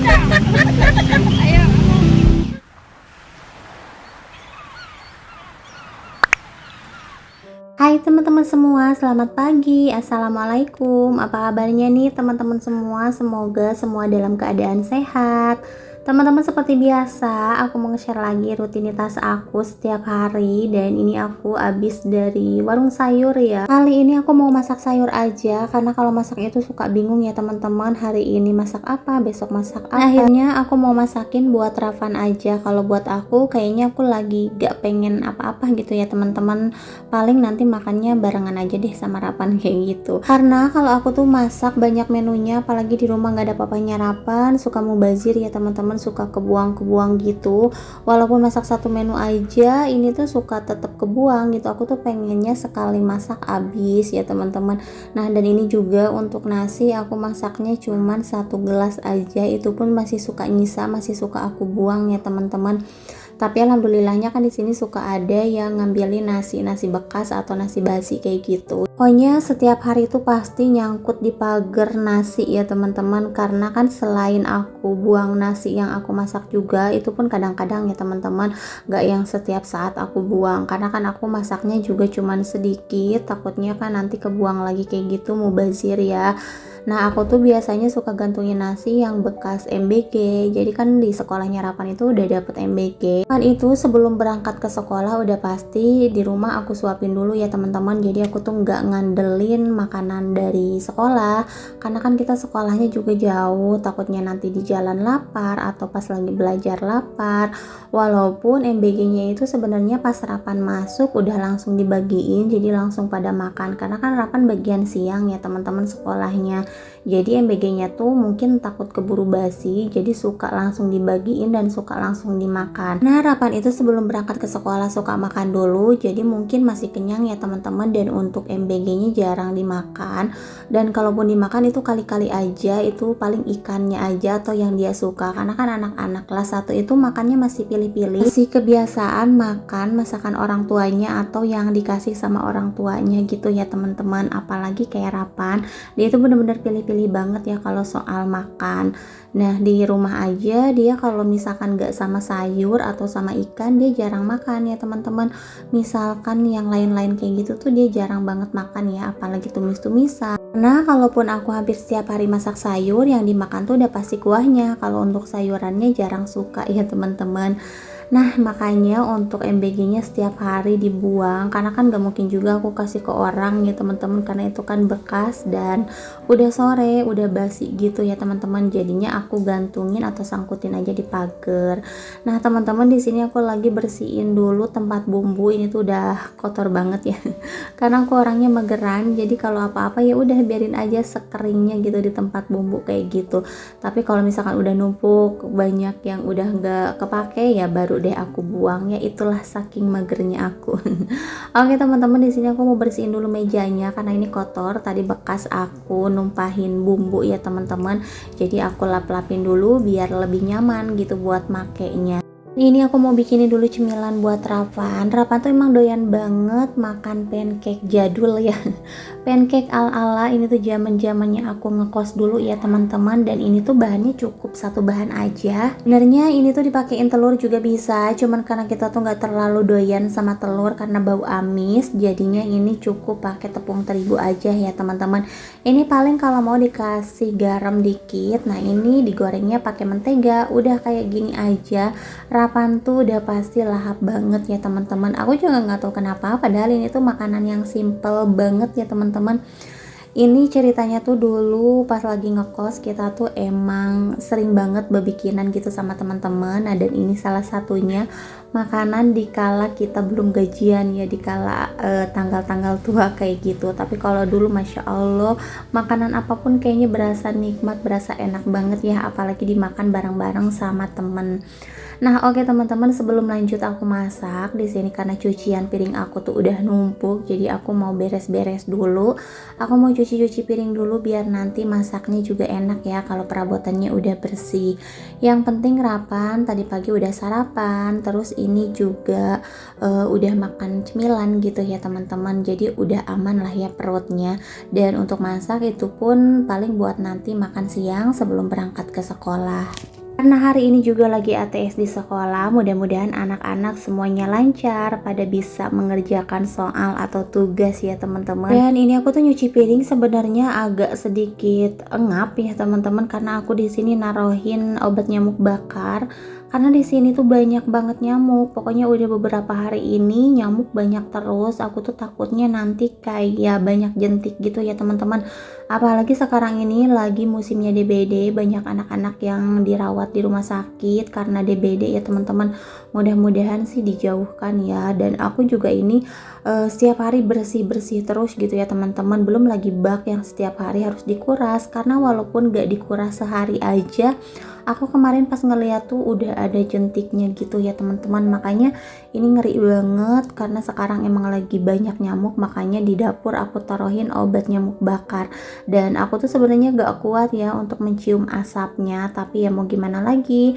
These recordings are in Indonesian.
Hai teman-teman semua, selamat pagi. Assalamualaikum. Apa kabarnya nih teman-teman semua? Semoga semua dalam keadaan sehat. Teman-teman, seperti biasa, aku mau nge-share lagi rutinitas aku setiap hari. Dan ini aku habis dari warung sayur ya. Kali ini aku mau masak sayur aja, karena kalau masak itu suka bingung ya teman-teman. Hari ini masak apa, besok masak apa. Nah, akhirnya aku mau masakin buat Ravan aja. Kalau buat aku kayaknya aku lagi gak pengen apa-apa gitu ya teman-teman. Paling nanti makannya barengan aja deh sama Rapan kayak gitu, karena kalau aku tuh masak banyak menunya, apalagi di rumah nggak ada papanya Rapan, suka mubazir ya teman-teman, suka kebuang-kebuang gitu. Walaupun masak satu menu aja ini tuh suka tetap kebuang gitu. Aku tuh pengennya sekali masak habis ya teman-teman. Nah, dan ini juga untuk nasi aku masaknya cuman 1 gelas aja, itu pun masih suka nyisa, masih suka aku buang ya teman-teman. Tapi alhamdulillahnya kan di sini suka ada yang ngambilin nasi bekas atau nasi basi kayak gitu. Pokoknya setiap hari itu pasti nyangkut di pagar nasi ya teman-teman, karena kan selain aku buang nasi yang aku masak juga, itu pun kadang-kadang ya teman-teman, gak yang setiap saat aku buang, karena kan aku masaknya juga cuman sedikit, takutnya kan nanti kebuang lagi kayak gitu, mubazir ya. Nah, aku tuh biasanya suka gantungin nasi yang bekas MBG. Jadi kan di sekolahnya Rapan itu udah dapet MBG. Kan itu sebelum berangkat ke sekolah udah pasti di rumah aku suapin dulu ya teman-teman. Jadi aku tuh nggak ngandelin makanan dari sekolah. Karena kan kita sekolahnya juga jauh, takutnya nanti di jalan lapar atau pas lagi belajar lapar. Walaupun MBG-nya itu sebenarnya pas Rapan masuk udah langsung dibagiin, jadi langsung pada makan. Karena kan Rapan bagian siang ya teman-teman sekolahnya. Jadi MBG-nya tuh mungkin takut keburu basi, jadi suka langsung dibagiin dan suka langsung dimakan. Nah, Rapan itu sebelum berangkat ke sekolah suka makan dulu, jadi mungkin masih kenyang ya teman-teman. Dan untuk MBG-nya jarang dimakan, dan kalaupun dimakan itu kali-kali aja, itu paling ikannya aja atau yang dia suka. Karena kan anak-anak kelas 1 itu makannya masih pilih-pilih, masih kebiasaan makan masakan orang tuanya atau yang dikasih sama orang tuanya gitu ya teman-teman. Apalagi kayak Rapan, dia itu bener-bener pilih-pilih banget ya kalau soal makan. Nah, di rumah aja dia kalau misalkan gak sama sayur atau sama ikan, dia jarang makan ya teman-teman. Misalkan yang lain-lain kayak gitu tuh dia jarang banget makan ya, apalagi tumis-tumisan. Nah, kalaupun aku hampir setiap hari masak sayur, yang dimakan tuh udah pasti kuahnya. Kalau untuk sayurannya jarang suka ya teman-teman. Nah, makanya untuk MBG-nya setiap hari dibuang, karena kan gak mungkin juga aku kasih ke orang ya teman-teman, karena itu kan bekas dan udah sore, udah basi gitu ya teman-teman. Jadinya aku gantungin atau sangkutin aja di pagar. Nah, teman-teman, di sini aku lagi bersihin dulu tempat bumbu. Ini tuh udah kotor banget ya. Karena aku orangnya mageran, jadi kalau apa-apa ya udah biarin aja sekeringnya gitu di tempat bumbu kayak gitu. Tapi kalau misalkan udah numpuk banyak yang udah nggak kepake ya baru deh aku buang ya, itulah saking magernya aku. Oke teman-teman, di sini aku mau bersihin dulu mejanya karena ini kotor, tadi bekas aku numpahin bumbu ya teman-teman. Jadi aku lap-lapin dulu biar lebih nyaman gitu buat makainya. Ini aku mau bikinin dulu cemilan buat Ravan. Ravan tuh emang doyan banget makan pancake jadul ya. Pancake ala-ala ini tuh zaman-zamannya aku ngekos dulu ya teman-teman. Dan ini tuh bahannya cukup satu bahan aja. Sebenarnya ini tuh dipakein telur juga bisa, cuman karena kita tuh nggak terlalu doyan sama telur karena bau amis, jadinya ini cukup pakai tepung terigu aja ya teman-teman. Ini paling kalau mau dikasih garam dikit. Nah, ini digorengnya pakai mentega. Udah kayak gini aja. Rapan tuh udah pasti lahap banget ya teman-teman. Aku juga nggak tahu kenapa, padahal ini tuh makanan yang simple banget ya teman-teman. Ini ceritanya tuh dulu pas lagi ngekos kita tuh emang sering banget bebikinan gitu sama teman-teman. Nah, dan ini salah satunya makanan dikala kita belum gajian ya, dikala tanggal-tanggal tua kayak gitu. Tapi kalau dulu Masya Allah, makanan apapun kayaknya berasa nikmat, berasa enak banget ya, apalagi dimakan bareng-bareng sama temen. Nah, oke teman-teman, sebelum lanjut aku masak di sini karena cucian piring aku tuh udah numpuk, jadi aku mau beres-beres dulu. Aku mau cuci-cuci piring dulu biar nanti masaknya juga enak ya kalau perabotannya udah bersih. Yang penting Rapan tadi pagi udah sarapan, terus ini juga udah makan cemilan gitu ya teman-teman. Jadi udah aman lah ya perutnya. Dan untuk masak itu pun paling buat nanti makan siang sebelum berangkat ke sekolah. Karena hari ini juga lagi ATS di sekolah, mudah-mudahan anak-anak semuanya lancar, pada bisa mengerjakan soal atau tugas ya teman-teman. Dan ini aku tuh nyuci piring sebenarnya agak sedikit engap ya teman-teman, karena aku di sini naruhin obat nyamuk bakar. Karena di sini tuh banyak banget nyamuk. Pokoknya udah beberapa hari ini nyamuk banyak terus. Aku tuh takutnya nanti kayak banyak jentik gitu ya teman-teman. Apalagi sekarang ini lagi musimnya DBD, banyak anak-anak yang dirawat di rumah sakit karena DBD ya teman-teman. Mudah-mudahan sih dijauhkan ya. Dan aku juga ini setiap hari bersih-bersih terus gitu ya teman-teman. Belum lagi bak yang setiap hari harus dikuras, karena walaupun gak dikuras sehari aja, aku kemarin pas ngeliat tuh udah ada jentiknya gitu ya teman-teman. Makanya ini ngeri banget karena sekarang emang lagi banyak nyamuk. Makanya di dapur aku taruhin obat nyamuk bakar. Dan aku tuh sebenarnya gak kuat ya untuk mencium asapnya, tapi ya mau gimana lagi,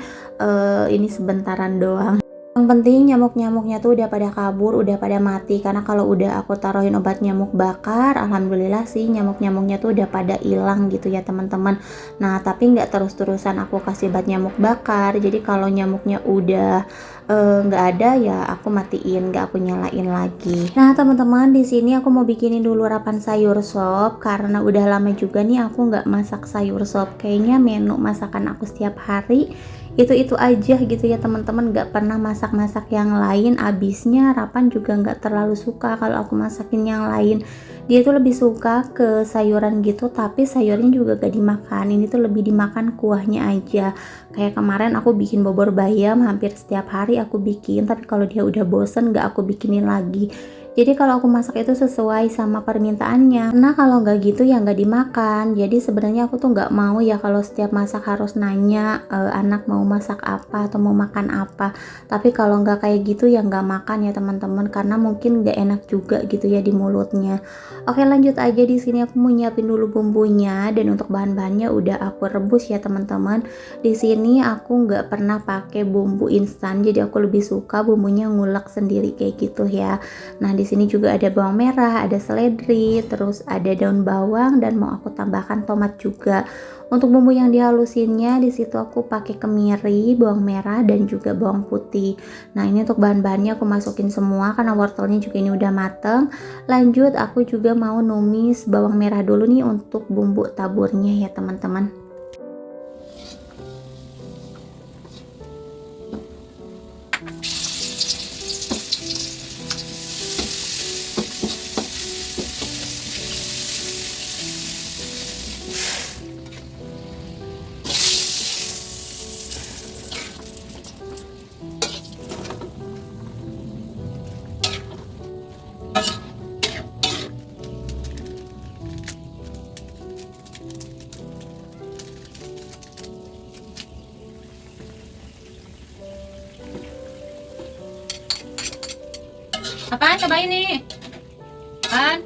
ini sebentaran doang. Yang penting nyamuk-nyamuknya tuh udah pada kabur, udah pada mati. Karena kalau udah aku taruhin obat nyamuk bakar, alhamdulillah sih nyamuk-nyamuknya tuh udah pada hilang gitu ya teman-teman. Nah tapi nggak terus-terusan aku kasih obat nyamuk bakar. Jadi kalau nyamuknya udah nggak ada ya aku matiin, nggak aku nyalain lagi. Nah teman-teman, di sini aku mau bikinin dulu rapan sayur sop karena udah lama juga nih aku nggak masak sayur sop. Kayaknya menu masakan aku setiap hari itu aja gitu ya teman-teman, nggak pernah masak-masak yang lain. Abisnya Rapan juga nggak terlalu suka kalau aku masakin yang lain. Dia tuh lebih suka ke sayuran gitu, tapi sayurnya juga gak dimakan. Ini tuh lebih dimakan kuahnya aja. Kayak kemarin aku bikin bobor bayam, hampir setiap hari aku bikin, tapi kalau dia udah bosen gak aku bikinin lagi. Jadi kalau aku masak itu sesuai sama permintaannya. Karena kalau nggak gitu ya nggak dimakan. Jadi sebenarnya aku tuh nggak mau ya kalau setiap masak harus nanya anak mau masak apa atau mau makan apa. Tapi kalau nggak kayak gitu ya nggak makan ya teman-teman. Karena mungkin nggak enak juga gitu ya di mulutnya. Oke lanjut aja, di sini aku mau nyiapin dulu bumbunya, dan untuk bahan-bahannya udah aku rebus ya teman-teman. Di sini aku nggak pernah pakai bumbu instan. Jadi aku lebih suka bumbunya ngulek sendiri kayak gitu ya. Nah di sini juga ada bawang merah, ada seledri, terus ada daun bawang, dan mau aku tambahkan tomat juga. Untuk bumbu yang dihalusinnya di situ aku pakai kemiri, bawang merah, dan juga bawang putih. Nah ini untuk bahan-bahannya aku masukin semua karena wortelnya juga ini udah mateng. Lanjut aku juga mau numis bawang merah dulu nih untuk bumbu taburnya ya teman-teman. Apaan? Cobain nih. Apaan?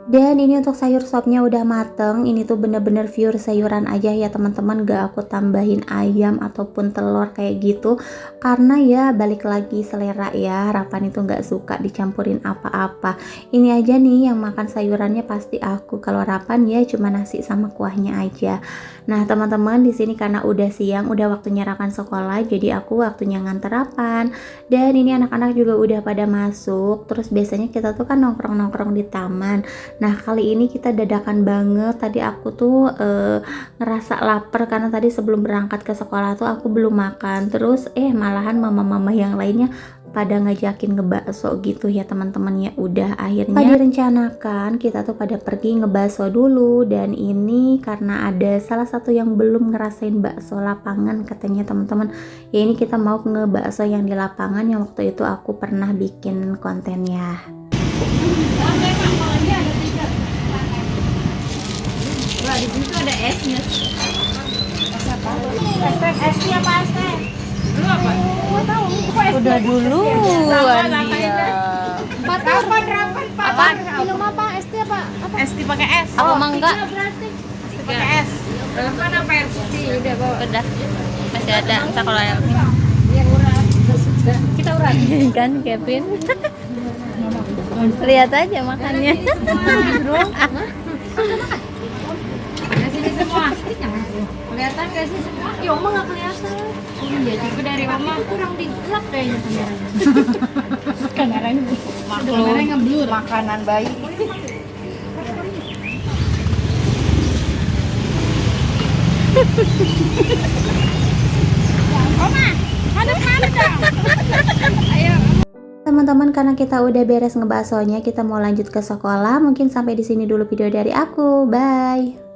Dan ini untuk sayur sopnya udah mateng. Ini tuh bener-bener pure sayuran aja ya teman-teman, gak aku tambahin ayam ataupun telur kayak gitu. Karena ya balik lagi selera ya, Rapan itu gak suka dicampurin apa-apa. Ini aja nih yang makan sayurannya pasti aku. Kalau Rapan ya cuma nasi sama kuahnya aja. Nah teman-teman, di sini karena udah siang, udah waktunya Rapan sekolah, jadi aku waktunya nganter Rapan. Dan ini anak-anak juga udah pada masuk. Terus biasanya kita tuh kan nongkrong-nongkrong di taman. Nah kali ini kita dadakan banget. Tadi aku tuh ngerasa lapar karena tadi sebelum berangkat ke sekolah tuh aku belum makan. Terus malahan mama-mama yang lainnya pada ngajakin ngebakso gitu ya teman-teman. Ya udah, akhirnya direncanakan kita tuh pada pergi ngebakso dulu. Dan ini karena ada salah satu yang belum ngerasain bakso lapangan katanya teman-teman. Ya ini kita mau ngebakso yang di lapangan yang waktu itu aku pernah bikin kontennya. Wah, di situ ada esnya. Es teh apa es teh? Lu apa? Gak tahu. Udah duluan dia. Rapan. Minum apa? Es teh apa? Apa? Es pakai es. Aku mangga. Berarti. Pakai es. Rapan apa air putih? Udah bawa. Udah. Masih ada. Entar kalau yang Yang urat. Sudah. Kita urat. kan Kevin. Lihat aja makannya. Di sini semua. Kelihatan gak nggak sih? Ya Oma nggak kelihatan. Iya juga dari Oma kurang digelap kayaknya kameranya. Kameranya Kameranya ngeblur. makanan bayi. Oma, hadap dong. Ayo. Teman-teman, karena kita udah beres ngebahas soalnya, kita mau lanjut ke sekolah. Mungkin sampai di sini dulu video dari aku. Bye.